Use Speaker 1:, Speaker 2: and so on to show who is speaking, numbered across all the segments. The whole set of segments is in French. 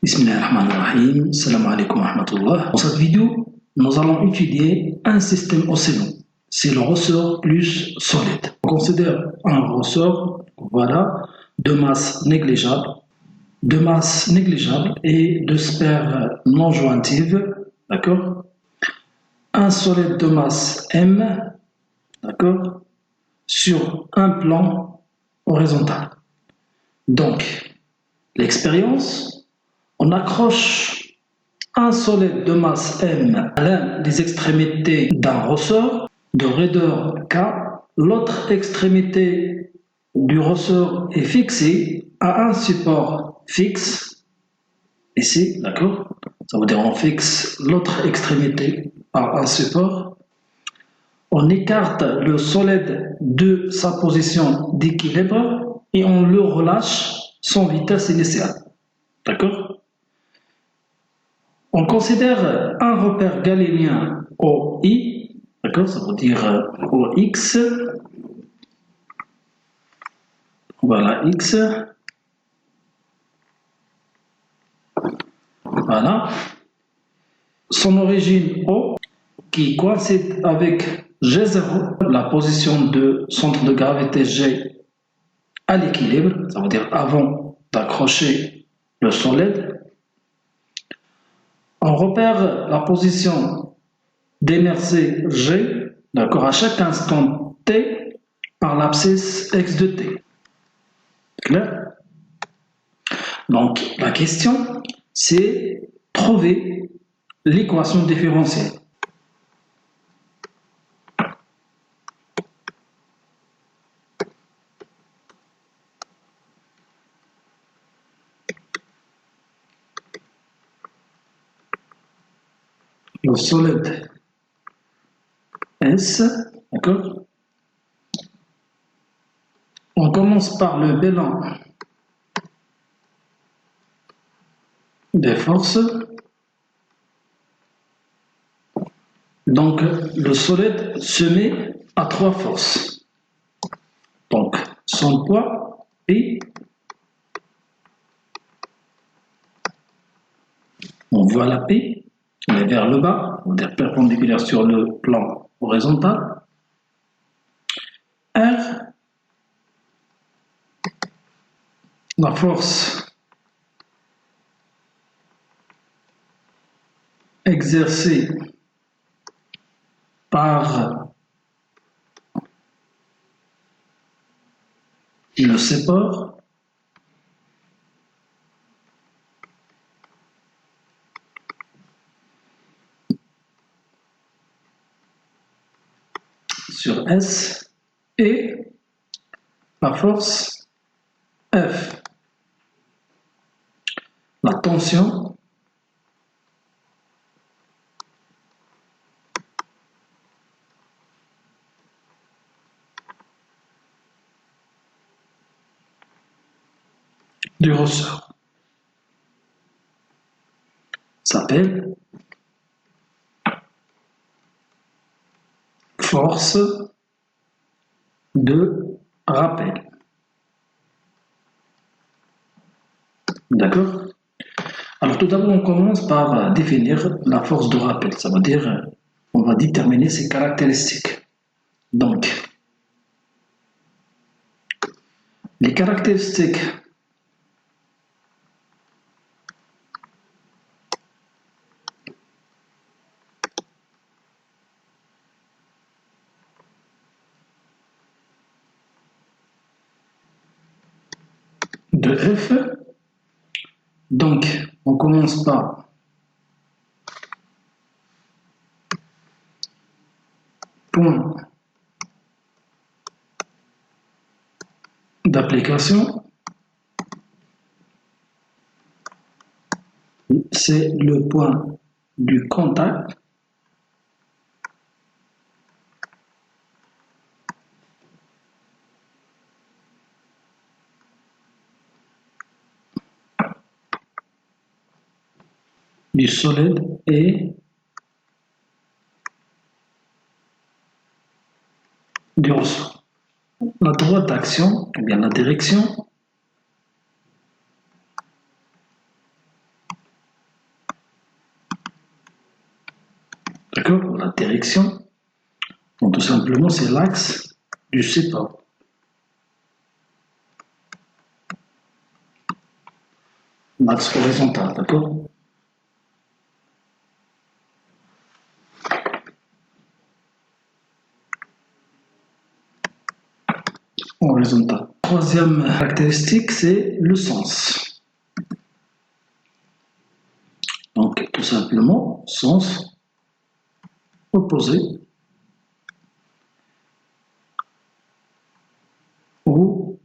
Speaker 1: Bismillahirrahmanirrahim. Salam alaikum wa rahmatullah. Dans cette vidéo, nous allons étudier un système oscillant. C'est le ressort plus solide. On considère un ressort, voilà, de masse négligeable et de sphère non jointive, d'accord? Un solide de masse M, d'accord, sur un plan horizontal. Donc, l'expérience, on accroche un solide de masse M à l'une des extrémités d'un ressort de raideur K. L'autre extrémité du ressort est fixée à un support fixe, ici, d'accord? Ça veut dire on fixe l'autre extrémité à un support. On écarte le solide de sa position d'équilibre et on le relâche sans vitesse initiale. D'accord? On considère un repère galénien OI, d'accord? Ça veut dire OX. Voilà, X. Voilà. Son origine O qui coïncide avec G0, la position de centre de gravité G à l'équilibre, ça veut dire avant d'accrocher le solide. On repère la position d'inertie G, d'accord, à chaque instant T par l'abscisse X de T. Clair? Donc, la question, c'est trouver l'équation différentielle. Le solide S, d'accord? On commence par le bilan des forces. Donc, le solide se met à 3 forces. Donc, son poids P, on voit la P, on est vers le bas, on est perpendiculaire sur le plan horizontal. R, la force exercée par le support. Sur S et la force F. La tension du ressort s'appelle force de rappel. D'accord? Alors tout d'abord, on commence par définir la force de rappel. Ça veut dire, on va déterminer ses caractéristiques. Donc, les caractéristiques de F. Donc, on commence par point d'application. C'est le point du contact. Du solide et du ressort. La droite d'action, ou bien la direction, d'accord, la direction. Donc tout simplement, c'est l'axe du support. L'axe horizontal, d'accord? Horizontal. Troisième caractéristique, c'est le sens. Donc tout simplement, sens opposé au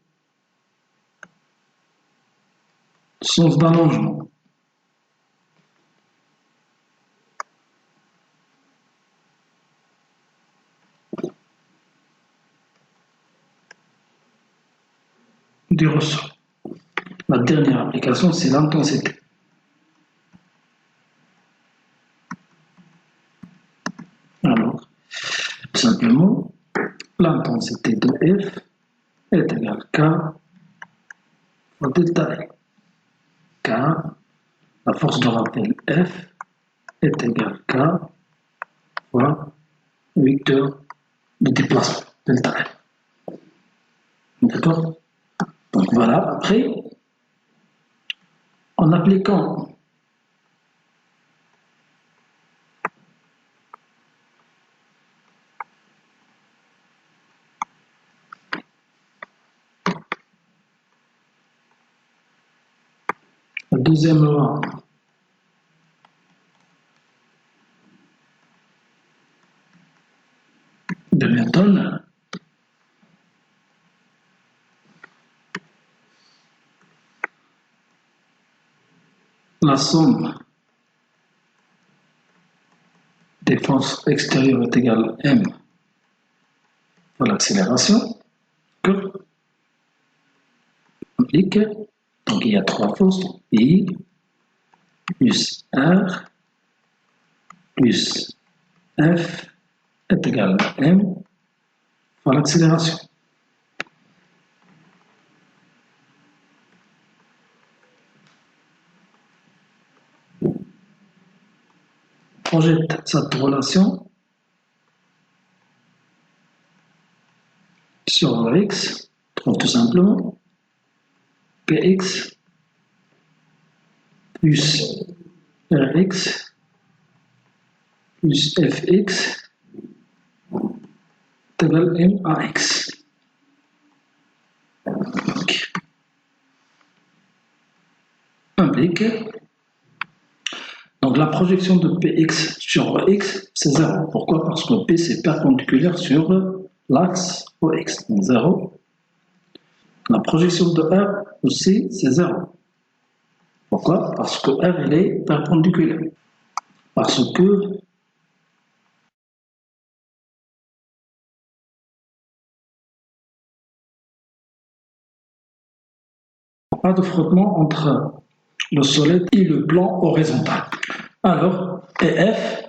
Speaker 1: sens d'allongement. Du ressort. La dernière application, c'est l'intensité. Alors, tout simplement, l'intensité de F est égale à K fois delta L. Car la force de rappel F est égale à K fois vecteur de déplacement delta L. D'accord? Donc voilà, après, en appliquant la deuxième loi de Newton, la somme des forces extérieures est égale à M pour l'accélération. Applique. Donc il y a trois forces, I plus R plus F est égal à M fois l'accélération. Projette cette relation sur X, trouve tout simplement Px plus Rx plus Fx est égal à M à X. Donc, implique. Donc la projection de Px sur X, c'est 0. Pourquoi? Parce que P c'est perpendiculaire sur l'axe OX, donc 0. La projection de R aussi, c'est 0. Pourquoi? Parce que R, il est perpendiculaire. Parce que pas de frottement entre le soleil et le plan horizontal. Alors, EF,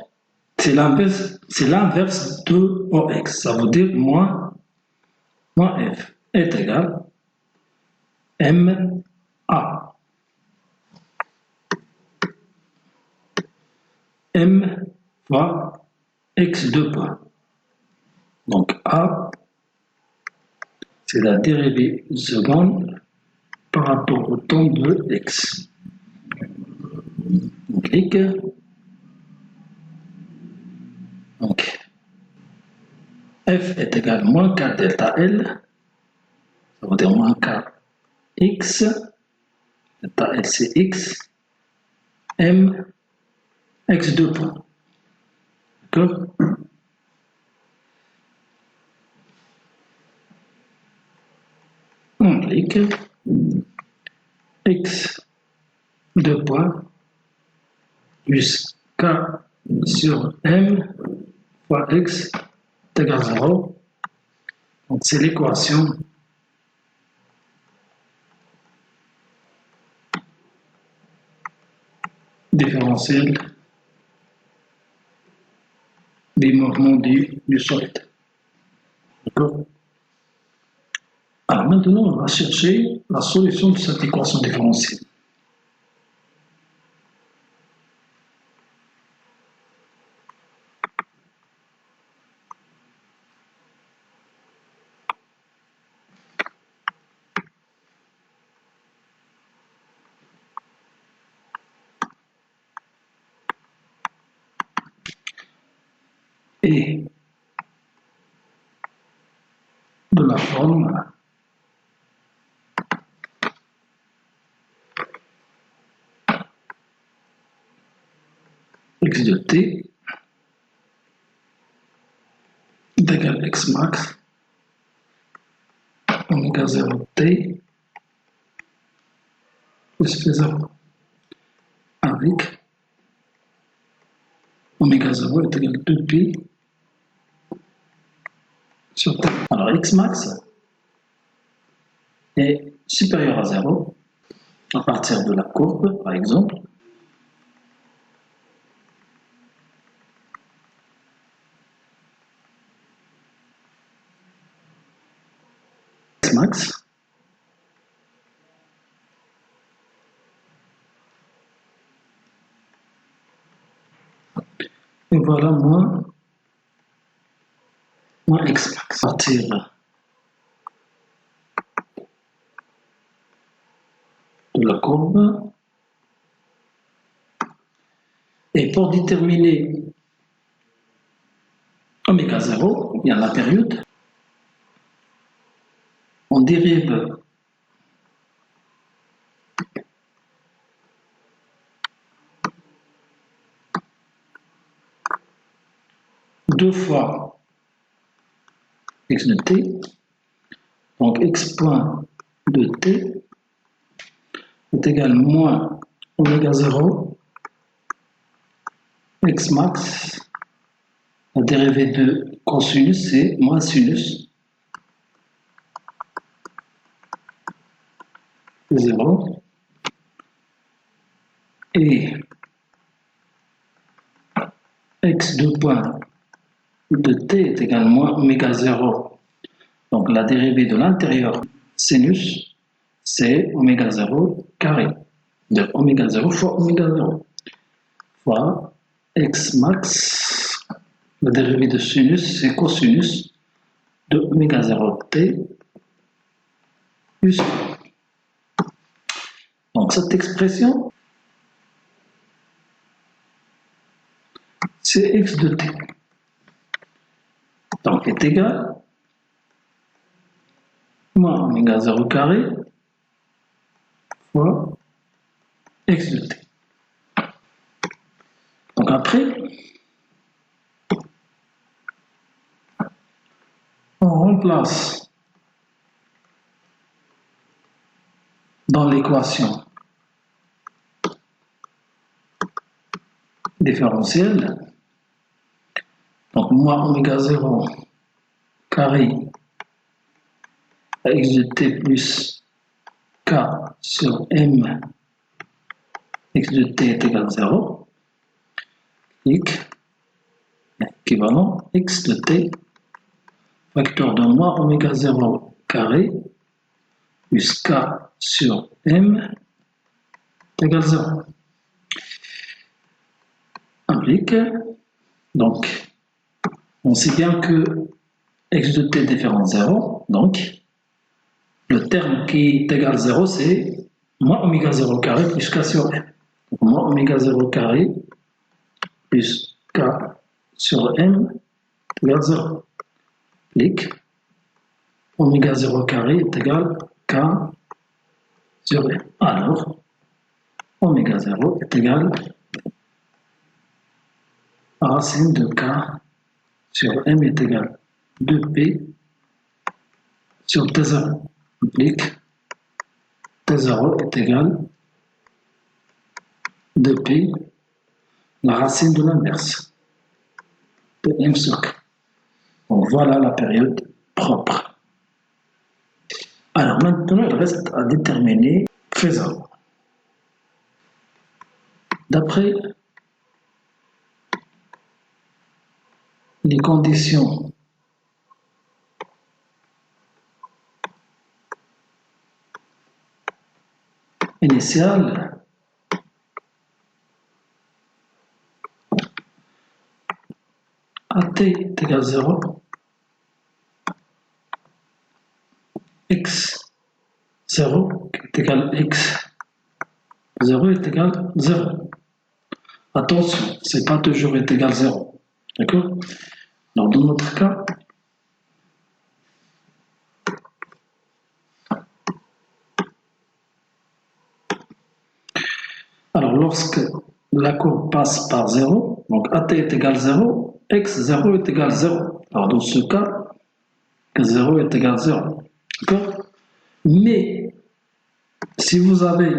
Speaker 1: c'est l'inverse de OX. Ça veut dire moins F est égal à MA. M fois X 2 points. Donc A, c'est la dérivée seconde par rapport au temps de X. On clique. Donc, F est égal à moins K delta L. Ça veut dire moins K X. Delta L c'est X. M X 2 points. D'accord? On clique. X 2 points plus K sur M fois X est égal à 0. Donc c'est l'équation différentielle des mouvements du solide. D'accord? Alors maintenant, on va chercher la solution de cette équation différentielle. est de la forme x de t est égal à x max oméga 0 t plus P0 avec oméga 0 est égal à 2pi sur t. Alors x max est supérieur à 0 à partir de la courbe, par exemple. X max et voilà moins x max. Partir de la courbe. Et pour déterminer oméga 0, il y a la période, on dérive deux fois x de t, donc x point de t est égal à moins oméga 0 x max, la dérivée de cosinus c'est moins sinus de 0 et x2 point de t est égal à moins oméga 0, donc la dérivée de l'intérieur sinus c'est oméga 0 carré, de oméga 0 fois oméga 0 fois x max, la dérivée de sinus c'est cosinus de oméga 0 t plus. Donc cette expression c'est x de t, donc est égal moins oméga 0 carré fois x de t. Donc après, on remplace dans l'équation différentielle, donc moins oméga 0 carré à x de t plus k sur m x de t est égal à 0, équivalent x de t facteur de moins oméga 0 carré plus k sur m est égal à 0. Implique, donc on sait bien que x de t est différent de 0, donc le terme qui est égal à 0 c'est moins oméga 0 carré plus k sur m. Donc moins oméga 0 carré plus k sur m est égal à 0. Clic, oméga 0 carré est égal à k sur m. Alors, oméga 0 est égal à racine de k sur m est égal à 2p sur t0. Implique t0 est égal à 2p, la racine de l'inverse de m sur k. Donc voilà la période propre. Alors maintenant, il reste à déterminer faisable. D'après les conditions initiales, at est égal à 0, x0 est égal à x0 est égal à 0. Attention, c'est pas toujours est égal à 0. D'accord? Donc, dans notre cas, alors lorsque la courbe passe par 0, donc AT est égal à 0, X0 est égal à 0. Alors dans ce cas, 0 est égal à 0. D'accord? Mais si vous avez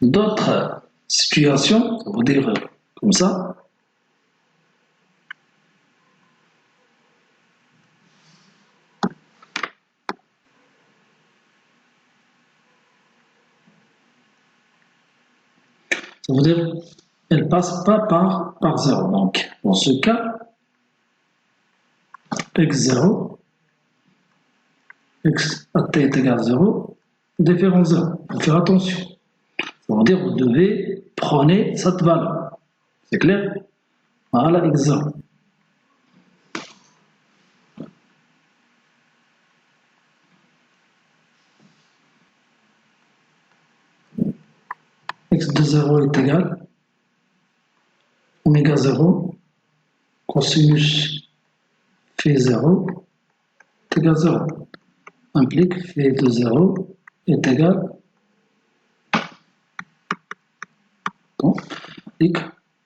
Speaker 1: d'autres situations, ça veut dire comme ça, ça veut dire elle ne passe pas par 0. Donc, dans ce cas, x0, x à t est égal à 0, différence 0. Il faut faire attention. Ça veut dire que vous devez prendre cette valeur. C'est clair? Voilà, x0. X de 0 est égal oméga 0 cosinus phi 0 est égal à 0. Implique phi de 0 est égal donc, implique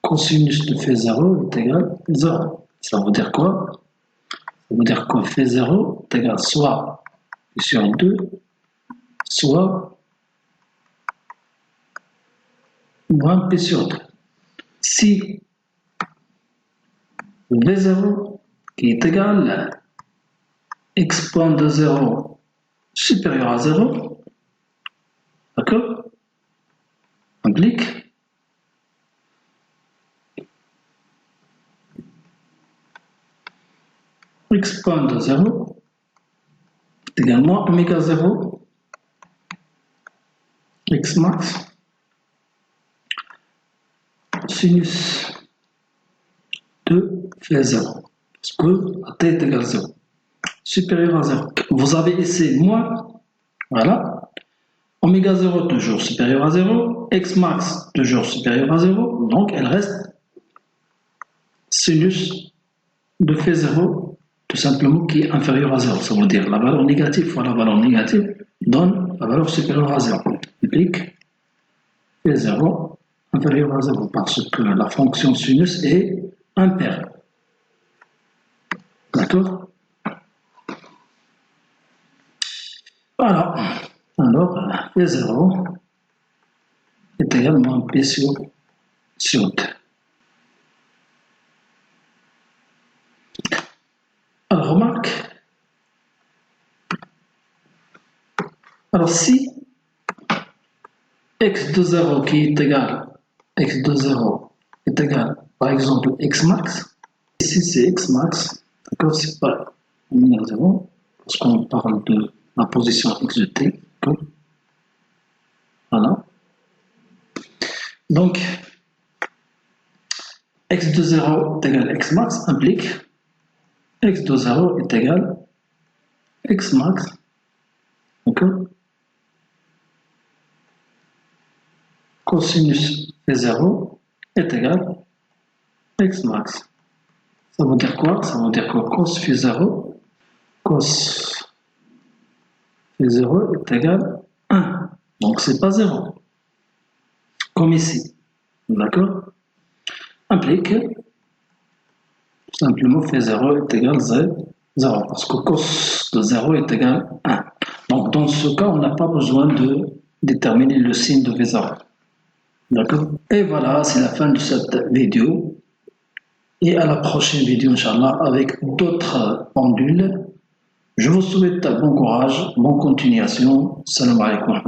Speaker 1: cosinus de phi 0 est égal à 0. Ça veut dire quoi? Ça veut dire que phi 0 est égal soit pi sur 2, soit moins pi sur 2. Si V0 qui est égal à exponent de 0 supérieur à 0, d'accord, implique exponent de 0 est également oméga 0 x max sinus de phi 0 parce que à t est égal à 0 supérieur à 0. Vous avez ici moins, voilà, oméga 0 toujours supérieur à 0, x max toujours supérieur à 0, donc elle reste sinus de phi 0 tout simplement qui est inférieur à 0. Ça veut dire la valeur négative fois la valeur négative donne la valeur supérieure à 0. Implique phi 0 inférieur à 0 parce que la fonction sinus est impaire. D'accord? Voilà. Alors, phi 0 est également P sur D. Alors, remarque. Alors, si x de 0 qui est égal, x de 0 est égal, par exemple, x max, ici c'est x max, d'accord, c'est pas 0, parce qu'on parle de la position x de t, voilà. Donc, x de 0 est égal à x max implique x de 0 est égal à x max, d'accord, cosinus phi 0 est égal à x max. Ça veut dire quoi? Ça veut dire que cos phi 0, cos phi 0 est égal à 1. Donc c'est pas 0. Comme ici. D'accord? Implique tout simplement phi 0 est égal à 0 parce que cos de 0 est égal à 1. Donc dans ce cas, on n'a pas besoin de déterminer le signe de phi 0. D'accord? Et voilà, c'est la fin de cette vidéo. Et à la prochaine vidéo, Inch'Allah, avec d'autres pendules. Je vous souhaite bon courage, bonne continuation. Salam alaikum.